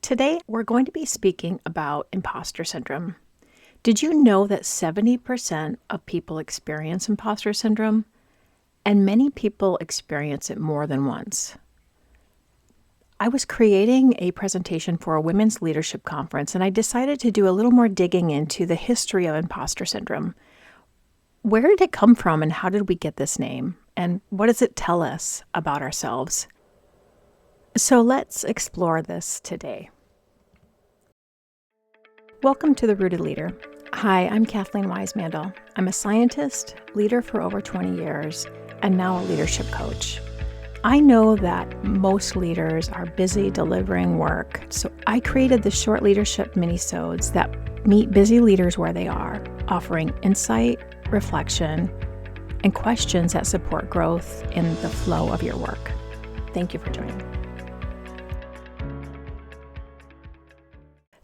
Today, we're going to be speaking about imposter syndrome. Did you know that 70% of people experience imposter syndrome? And many people experience it more than once. I was creating a presentation for a women's leadership conference, and I decided to do a little more digging into the history of imposter syndrome. Where did it come from, and how did we get this name? And what does it tell us about ourselves? So let's explore this today. Welcome to The Rooted Leader. Hi, I'm Kathleen Wisemandle. I'm a scientist, leader for over 20 years, and now a leadership coach. I know that most leaders are busy delivering work, so I created the short leadership minisodes that meet busy leaders where they are, offering insight, reflection, and questions that support growth in the flow of your work. Thank you for joining.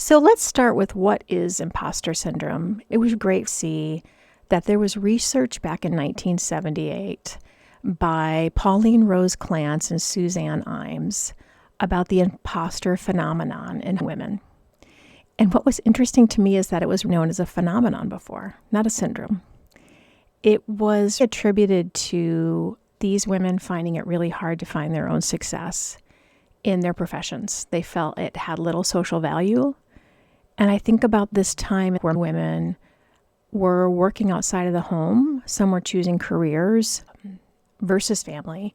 So let's start with what is imposter syndrome. It was great to see that there was research back in 1978 by Pauline Clance and Suzanne Imes about the imposter phenomenon in women. And what was interesting to me is that it was known as a phenomenon before, not a syndrome. It was attributed to these women finding it really hard to find their own success in their professions. They felt it had little social value. And I think about this time where women were working outside of the home. Some were choosing careers versus family,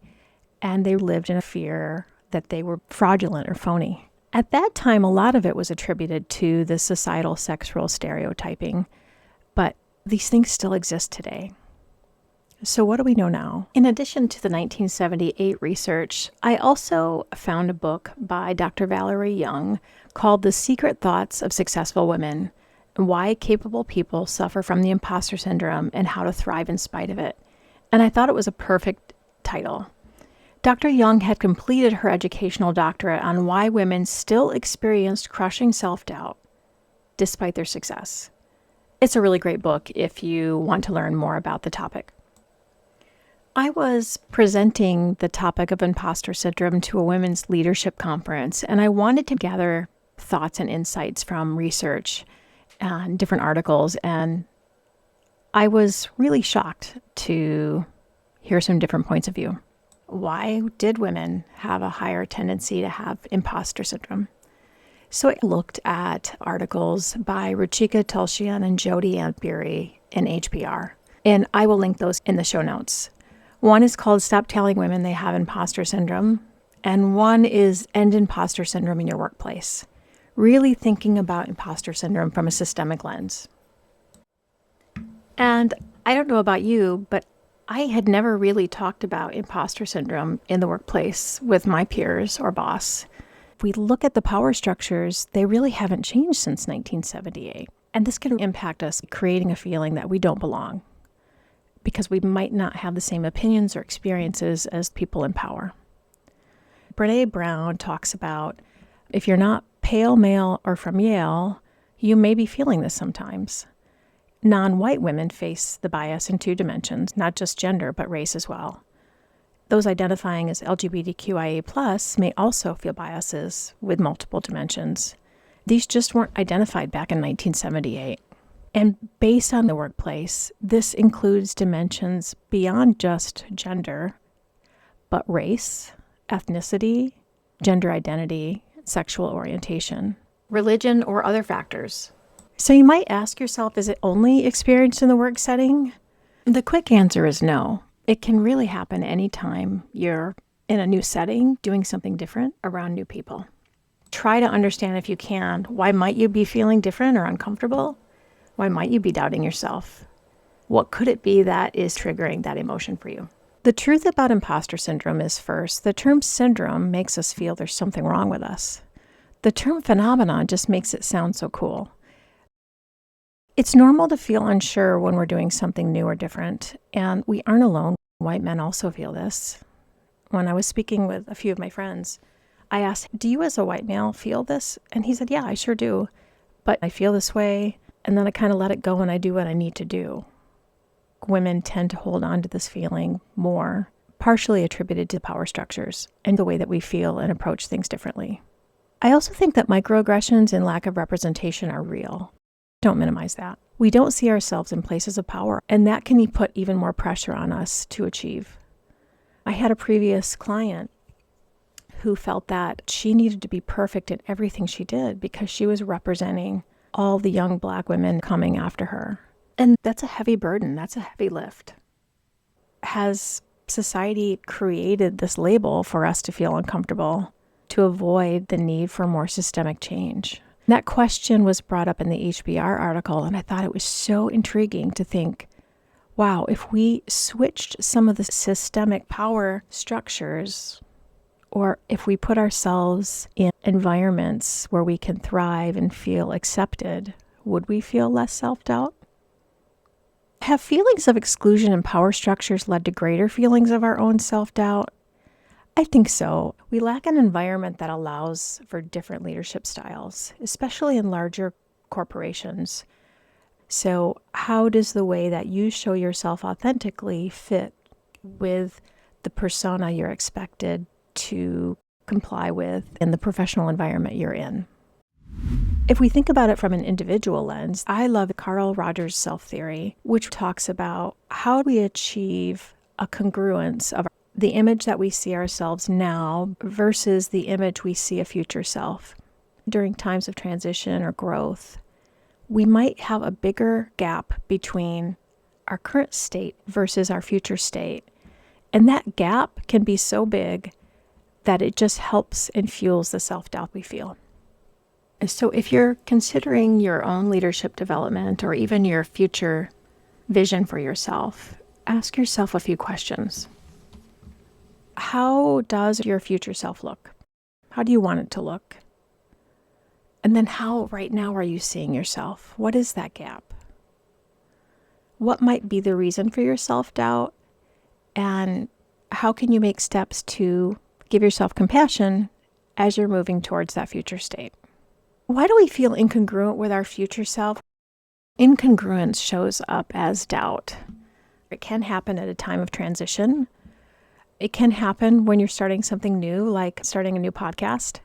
and they lived in a fear that they were fraudulent or phony. At that time, a lot of it was attributed to the societal sex role stereotyping, but these things still exist today. So what do we know now? In addition to the 1978 research, I also found a book by Dr. Valerie Young called The Secret Thoughts of Successful Women: Why Capable People Suffer from the Imposter Syndrome and How to Thrive in Spite of It. And I thought it was a perfect title. Dr. Young had completed her educational doctorate on why women still experienced crushing self-doubt despite their success. It's a really great book if you want to learn more about the topic. I was presenting the topic of imposter syndrome to a women's leadership conference, and I wanted to gather thoughts and insights from research and different articles, and I was really shocked to hear some different points of view. Why did women have a higher tendency to have imposter syndrome? So I looked at articles by Ruchika Tulsian and Jodi Antbury in HBR, and I will link those in the show notes. One is called Stop Telling Women They Have Imposter Syndrome, and one is End Imposter Syndrome in Your Workplace. Really thinking about imposter syndrome from a systemic lens. And I don't know about you, but I had never really talked about imposter syndrome in the workplace with my peers or boss. If we look at the power structures, they really haven't changed since 1978. And this can impact us, creating a feeling that we don't belong, because we might not have the same opinions or experiences as people in power. Brené Brown talks about, if you're not pale, male, or from Yale, you may be feeling this sometimes. Non-white women face the bias in two dimensions, not just gender, but race as well. Those identifying as LGBTQIA+ may also feel biases with multiple dimensions. These just weren't identified back in 1978. And based on the workplace, this includes dimensions beyond just gender, but race, ethnicity, gender identity, sexual orientation, religion, or other factors. So you might ask yourself, is it only experienced in the work setting? The quick answer is no. It can really happen anytime you're in a new setting, doing something different around new people. Try to understand, if you can, why might you be feeling different or uncomfortable? Why might you be doubting yourself? What could it be that is triggering that emotion for you? The truth about imposter syndrome is, first, the term syndrome makes us feel there's something wrong with us. The term phenomenon just makes it sound so cool. It's normal to feel unsure when we're doing something new or different, and we aren't alone. White men also feel this. When I was speaking with a few of my friends, I asked, do you as a white male feel this? And he said, yeah, I sure do. But I feel this way. And then I kind of let it go and I do what I need to do. Women tend to hold on to this feeling more, partially attributed to power structures and the way that we feel and approach things differently. I also think that microaggressions and lack of representation are real. Don't minimize that. We don't see ourselves in places of power, and that can put even more pressure on us to achieve. I had a previous client who felt that she needed to be perfect in everything she did because she was representing all the young Black women coming after her. And that's a heavy burden. That's a heavy lift. Has society created this label for us to feel uncomfortable to avoid the need for more systemic change? That question was brought up in the HBR article, and I thought it was so intriguing to think, wow, if we switched some of the systemic power structures, or if we put ourselves in environments where we can thrive and feel accepted, would we feel less self-doubt? Have feelings of exclusion and power structures led to greater feelings of our own self-doubt? I think so. We lack an environment that allows for different leadership styles, especially in larger corporations. So how does the way that you show yourself authentically fit with the persona you're expected to comply with in the professional environment you're in? If we think about it from an individual lens, I love Carl Rogers' self-theory, which talks about how we achieve a congruence of the image that we see ourselves now versus the image we see a future self. During times of transition or growth, we might have a bigger gap between our current state versus our future state. And that gap can be so big that it just helps and fuels the self-doubt we feel. So if you're considering your own leadership development or even your future vision for yourself, ask yourself a few questions. How does your future self look? How do you want it to look? And then how right now are you seeing yourself? What is that gap? What might be the reason for your self-doubt? And how can you make steps to give yourself compassion as you're moving towards that future state? Why do we feel incongruent with our future self? Incongruence shows up as doubt. It can happen at a time of transition. It can happen when you're starting something new, like starting a new podcast.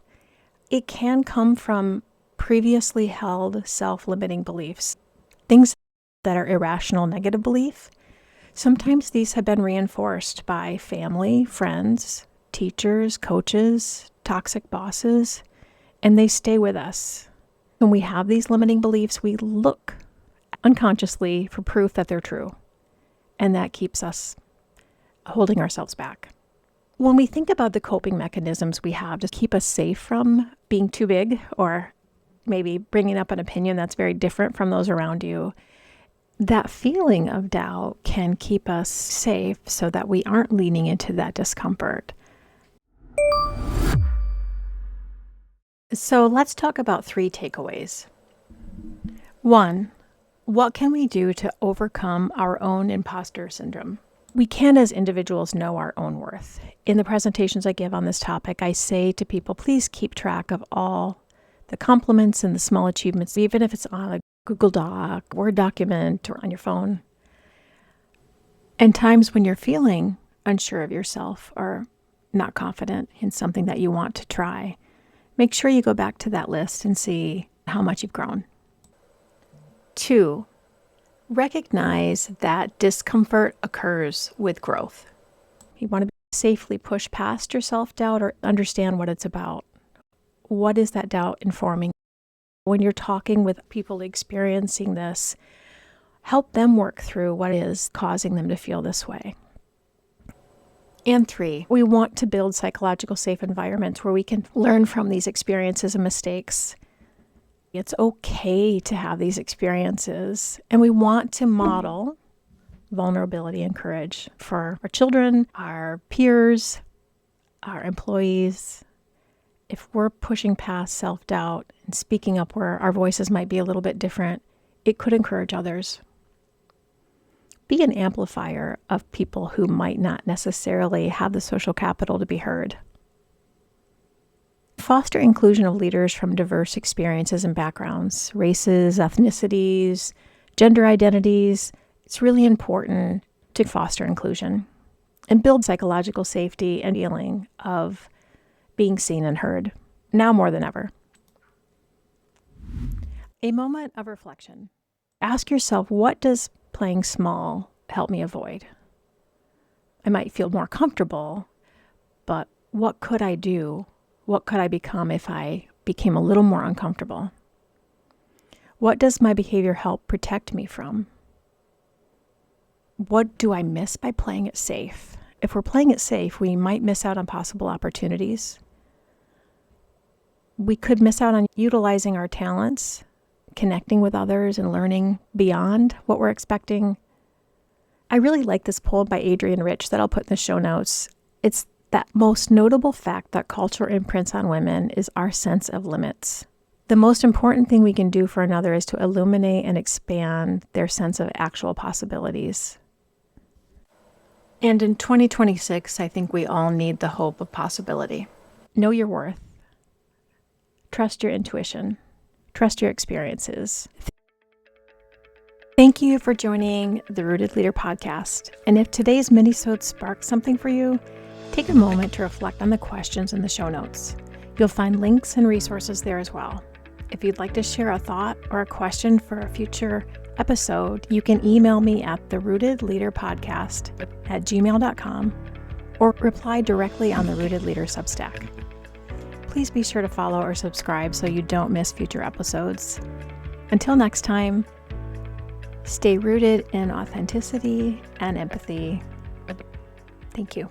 It can come from previously held self-limiting beliefs, things that are irrational negative belief. Sometimes these have been reinforced by family, friends, teachers, coaches, toxic bosses, and they stay with us. When we have these limiting beliefs, we look unconsciously for proof that they're true, and that keeps us holding ourselves back. When we think about the coping mechanisms we have to keep us safe from being too big or maybe bringing up an opinion that's very different from those around you, that feeling of doubt can keep us safe so that we aren't leaning into that discomfort. So let's talk about 3 takeaways. 1, what can we do to overcome our own imposter syndrome? We can, as individuals, know our own worth. In the presentations I give on this topic, I say to people, please keep track of all the compliments and the small achievements, even if it's on a Google Doc, Word document, or on your phone. And times when you're feeling unsure of yourself or not confident in something that you want to try, make sure you go back to that list and see how much you've grown. 2, recognize that discomfort occurs with growth. You want to safely push past your self-doubt or understand what it's about. What is that doubt informing? When you're talking with people experiencing this, help them work through what is causing them to feel this way. And 3, we want to build psychological safe environments where we can learn from these experiences and mistakes. It's okay to have these experiences, and we want to model vulnerability and courage for our children, our peers, our employees. If we're pushing past self-doubt and speaking up where our voices might be a little bit different, it could encourage others. Be an amplifier of people who might not necessarily have the social capital to be heard. Foster inclusion of leaders from diverse experiences and backgrounds, races, ethnicities, gender identities. It's really important to foster inclusion and build psychological safety and feeling of being seen and heard, now more than ever. A moment of reflection. Ask yourself, what does playing small help me avoid? I might feel more comfortable, but what could I do? What could I become if I became a little more uncomfortable? What does my behavior help protect me from? What do I miss by playing it safe? If we're playing it safe, we might miss out on possible opportunities. We could miss out on utilizing our talents, connecting with others, and learning beyond what we're expecting. I really like this poem by Adrienne Rich that I'll put in the show notes. It's that most notable fact that culture imprints on women is our sense of limits. The most important thing we can do for another is to illuminate and expand their sense of actual possibilities. And in 2026, I think we all need the hope of possibility. Know your worth. Trust your intuition. Trust your experiences. Thank you for joining the Rooted Leader podcast. And if today's minisode sparked something for you, take a moment to reflect on the questions in the show notes. You'll find links and resources there as well. If you'd like to share a thought or a question for a future episode, you can email me at therootedleaderpodcast@gmail.com or reply directly on the Rooted Leader Substack. Please be sure to follow or subscribe so you don't miss future episodes. Until next time, stay rooted in authenticity and empathy. Thank you.